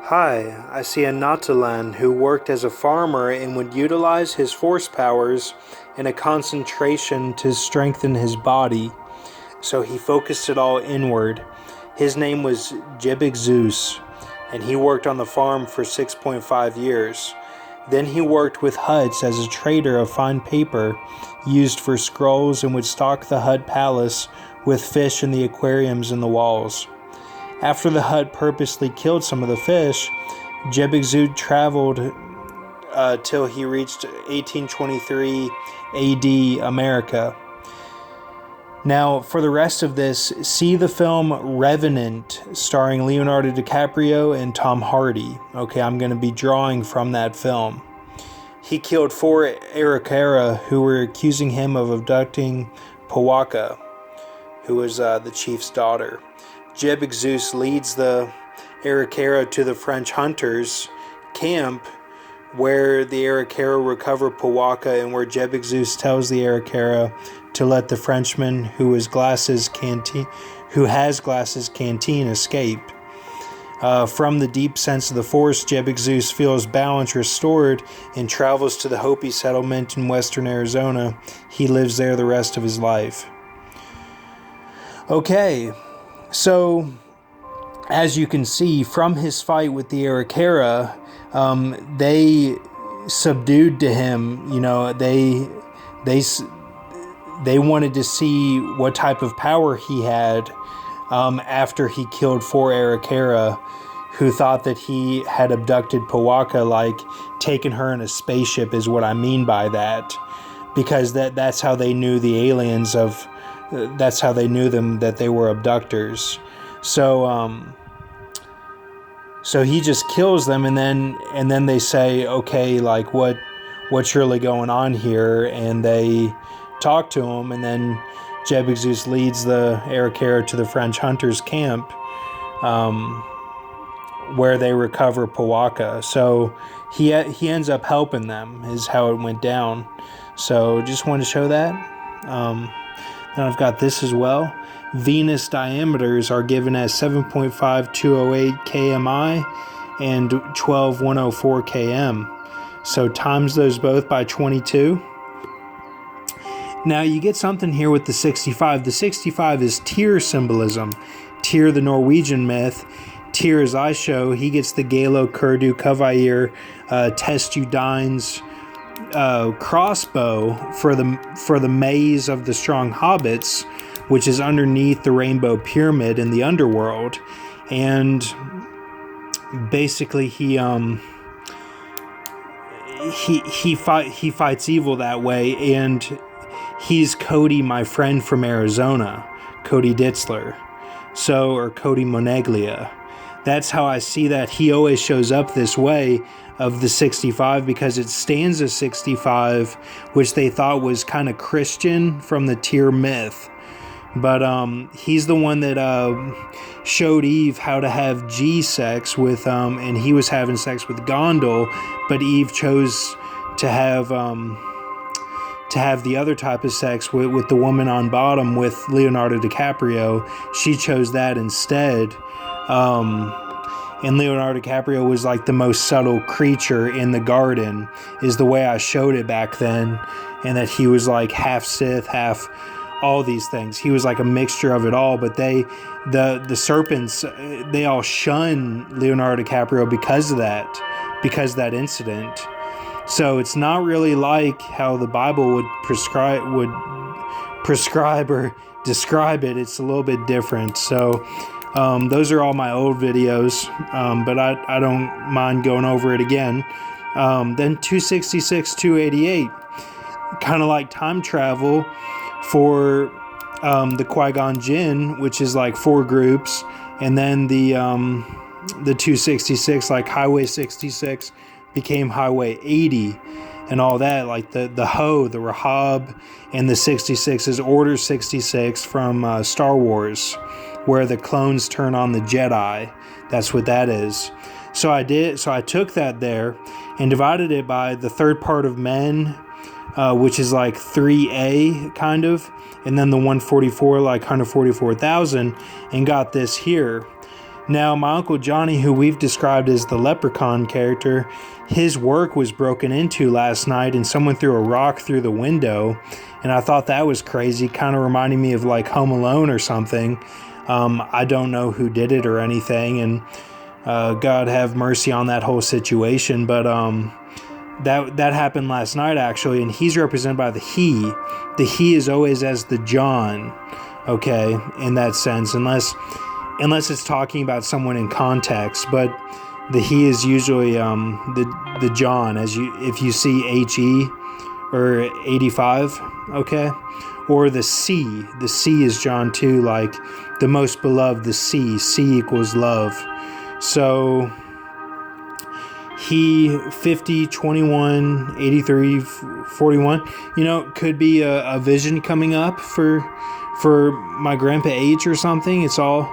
Hi, I see a Natalan who worked as a farmer and would utilize his force powers in a concentration to strengthen his body. So he focused it all inward. His name was Jebikzus, and he worked on the farm for 6.5 years. Then he worked with huts as a trader of fine paper used for scrolls and would stock the hut palace with fish in the aquariums in the walls. After the hut purposely killed some of the fish, Jebikzus traveled till he reached 1823 AD America. Now, for the rest of this, see the film Revenant, starring Leonardo DiCaprio and Tom Hardy. Okay, I'm going to be drawing from that film. He killed 4 Arikara who were accusing him of abducting Pawaka, who was the chief's daughter. Jebikzus leads the Arikara to the French hunters' camp, where the Arikara recover Pawaka, and where Jebikzus tells the Arikara to let the Frenchman who has Glass's canteen escape. From the deep sense of the force, Jebikzus feels balance restored and travels to the Hopi settlement in western Arizona. He lives there the rest of his life. Okay, so as you can see from his fight with the Arikara, they subdued to him. You know, they wanted to see what type of power he had after he killed 4 Arikara who thought that he had abducted Pawaka, like taken her in a spaceship is what I mean by that. Because that's how they knew the aliens that's how they knew them, that they were abductors. So he just kills them, and then they say, okay, like what's really going on here? And they talk to him, and then Jebikzus leads the Arikara to the French hunters' camp, where they recover Pawaka. So he ends up helping them, is how it went down. So just wanted to show that. Then I've got this as well. Venus diameters are given as 7.5208 kmi and 12104 km. So times those both by 22. Now you get something here with the 65. The 65 is Tyr symbolism. Tyr, the Norwegian myth. Tyr, as I show, he gets the Galo Kurdu Kavair Testudine's crossbow for the maze of the strong hobbits, which is underneath the rainbow pyramid in the underworld. And basically he fights evil that way, and he's Cody, my friend from Arizona, Cody Ditzler, or Cody Moneglia. That's how I see that. He always shows up this way of the 65 because it stands as 65, which they thought was kind of Christian from the Tyr myth. But he's the one that showed Eve how to have G-sex with, and he was having sex with Gondal, but Eve chose to have the other type of sex with the woman on bottom with Leonardo DiCaprio. She chose that instead. And Leonardo DiCaprio was like the most subtle creature in the garden, is the way I showed it back then. And that he was like half Sith, half all these things. He was like a mixture of it all, but the serpents, they all shun Leonardo DiCaprio because of that incident. So it's not really like how the Bible would prescribe or describe it. It's a little bit different. So those are all my old videos, but I don't mind going over it again. Then 266, 288, kind of like time travel for the Qui-Gon Jinn, which is like 4 groups, and then the 266, like Highway 66 became Highway 80 and all that, like the Rahab, and the 66 is Order 66 from Star Wars, where the clones turn on the Jedi. That's what that is. So I took that there and divided it by the third part of men, which is like 3A kind of, and then the 144, like 144,000, and got this here. Now, my Uncle Johnny, who we've described as the leprechaun character, his work was broken into last night and someone threw a rock through the window. And I thought that was crazy, kind of reminding me of like Home Alone or something. I don't know who did it or anything, and God have mercy on that whole situation. But that happened last night, actually, and he's represented by the he. The he is always as the John, okay, in that sense, unless it's talking about someone in context. But the he is usually the John, if you see HE or 85, okay, or the C. The C is John too, like the most beloved. The C equals love. So he 50, 21, 83, 41. Could be a vision coming up for my Grandpa H or something. It's all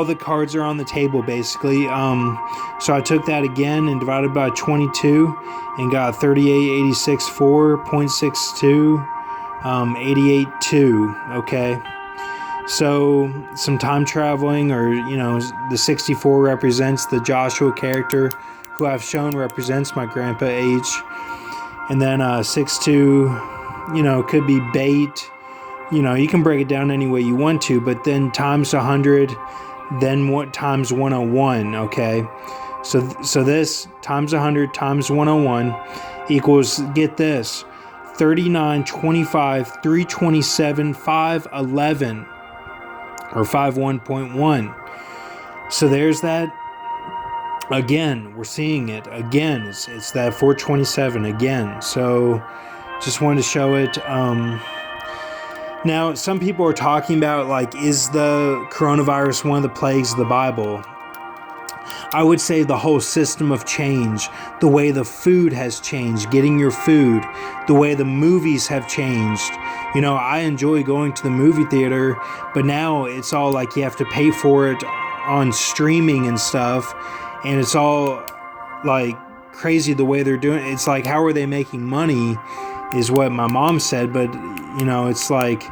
the cards are on the table basically. So I took that again and divided by 22 and got 3886 4.62, 88 2. Okay. So some time traveling, or the 64 represents the Joshua character, who I've shown represents my Grandpa H. And then 6-2, could be bait. You can break it down any way you want to, but then times 100, then what times 101, okay? So this times 100 times 101 equals, get this, 39, 25, 327, 511, or 51.1. So there's that. Again, we're seeing it. Again, it's that 427 again. So just wanted to show it. Now, some people are talking about, like, is the coronavirus one of the plagues of the Bible? I would say the whole system of change, the way the food has changed, getting your food, the way the movies have changed. I enjoy going to the movie theater, but now it's all like you have to pay for it on streaming and stuff, and it's all like crazy the way they're doing it. It's like, how are they making money is what my mom said, but it's like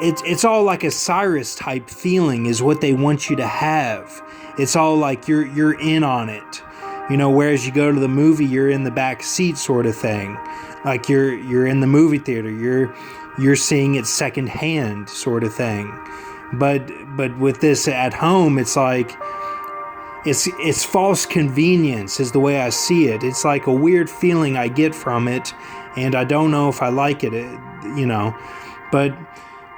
it's all like a Cyrus type feeling is what they want you to have. It's all like you're in on it, whereas you go to the movie, you're in the back seat sort of thing. Like you're in the movie theater, you're seeing it secondhand sort of thing. But with this at home, it's like it's false convenience is the way I see it. It's like a weird feeling I get from it, and I don't know if I like it, but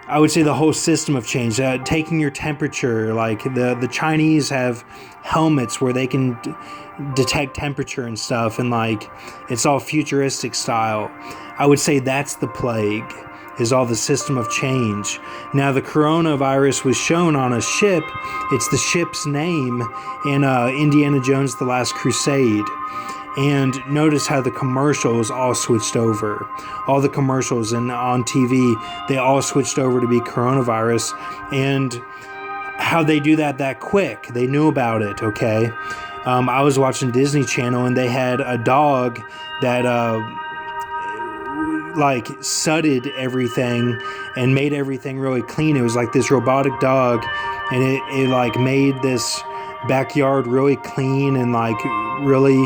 I would say the whole system of change, taking your temperature, like the Chinese have helmets where they can detect temperature and stuff, and like it's all futuristic style. I would say that's the plague, is all the system of change. Now, the coronavirus was shown on a ship. It's the ship's name in Indiana Jones: The Last Crusade. And notice how the commercials all switched over. All the commercials on TV, they all switched over to be coronavirus. And how they do that quick. They knew about it, okay? I was watching Disney Channel, and they had a dog that like sudded everything and made everything really clean. It was like this robotic dog, and it like made this backyard really clean and like really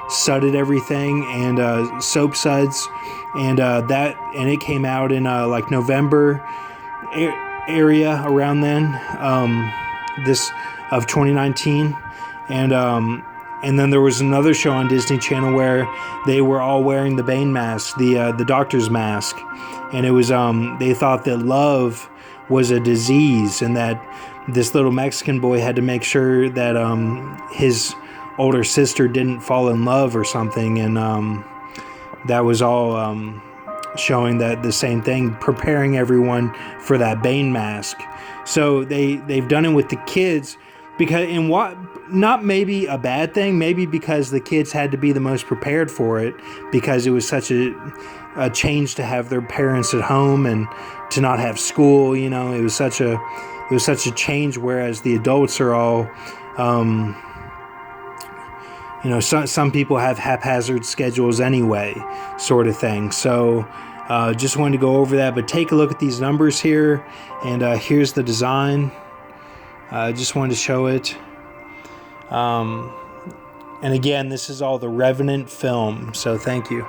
sudded everything, and soap suds, and it came out in like November area around then, this of 2019, and then there was another show on Disney Channel where they were all wearing the Bane mask, the doctor's mask, and it was they thought that love was a disease, and that this little Mexican boy had to make sure that his older sister didn't fall in love or something, and that was all showing that the same thing, preparing everyone for that Bane mask. So they've done it with the kids, because in what, not maybe a bad thing, maybe because the kids had to be the most prepared for it, because it was such a change to have their parents at home and to not have school. It was such a change, whereas the adults are all some people have haphazard schedules anyway, sort of thing. So Just wanted to go over that, but take a look at these numbers here, and here's the design. Just wanted to show it. And again, this is all the Revenant film, so thank you.